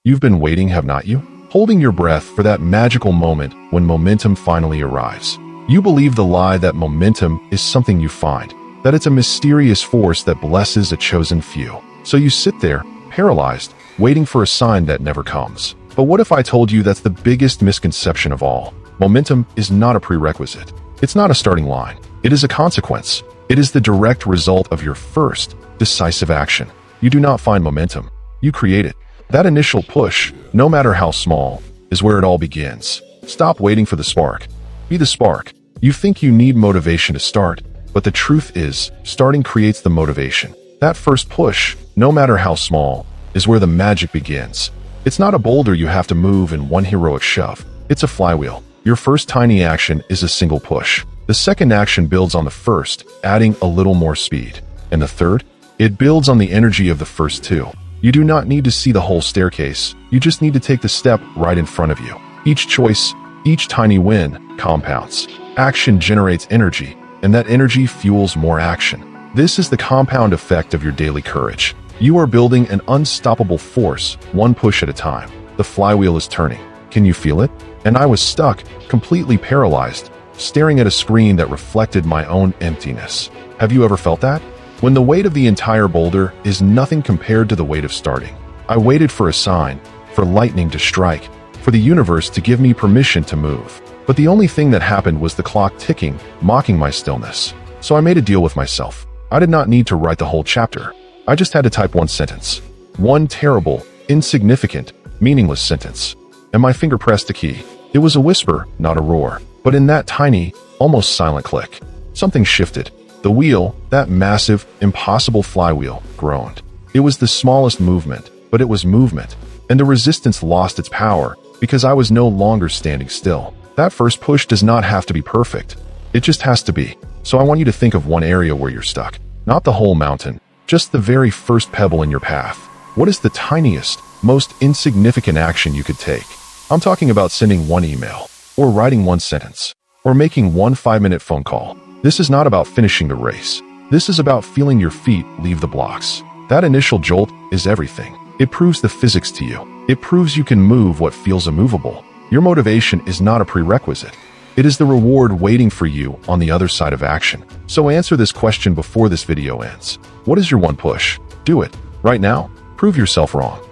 You've been waiting, have not you? Holding your breath for that magical moment when momentum finally arrives. You believe the lie that momentum is something you find, that it's a mysterious force that blesses a chosen few. So you sit there, paralyzed, waiting for a sign that never comes. But what if I told you that's the biggest misconception of all? Momentum is not a prerequisite. It's not a starting line. It is a consequence. It is the direct result of your first decisive action. You do not find momentum. You create it. That initial push, no matter how small, is where it all begins. Stop waiting for the spark. Be the spark. You think you need motivation to start, but the truth is, starting creates the motivation. That first push, no matter how small, is where the magic begins. It's not a boulder you have to move in one heroic shove. It's a flywheel. Your first tiny action is a single push. The second action builds on the first, adding a little more speed. And the third? It builds on the energy of the first two. You do not need to see the whole staircase. You just need to take the step right in front of you. Each choice, each tiny win, compounds. Action generates energy, and that energy fuels more action. This is the compound effect of your daily courage. You are building an unstoppable force, one push at a time. The flywheel is turning. Can you feel it? And I was stuck, completely paralyzed, staring at a screen that reflected my own emptiness. Have you ever felt that? When the weight of the entire boulder is nothing compared to the weight of starting. I waited for a sign, for lightning to strike, for the universe to give me permission to move. But the only thing that happened was the clock ticking, mocking my stillness. So I made a deal with myself. I did not need to write the whole chapter. I just had to type one sentence. One terrible, insignificant, meaningless sentence. And my finger pressed the key. It was a whisper, not a roar. But in that tiny, almost silent click, something shifted. The wheel, that massive, impossible flywheel, groaned. It was the smallest movement, but it was movement. And the resistance lost its power because I was no longer standing still. That first push does not have to be perfect. It just has to be. So I want you to think of one area where you're stuck. Not the whole mountain, just the very first pebble in your path. What is the tiniest, most insignificant action you could take? I'm talking about sending one email, or writing one sentence, or making one 5-minute phone call. This is not about finishing the race. This is about feeling your feet leave the blocks. That initial jolt is everything. It proves the physics to you. It proves you can move what feels immovable. Your motivation is not a prerequisite. It is the reward waiting for you on the other side of action. So answer this question before this video ends. What is your one push? Do it. Right now. Prove yourself wrong.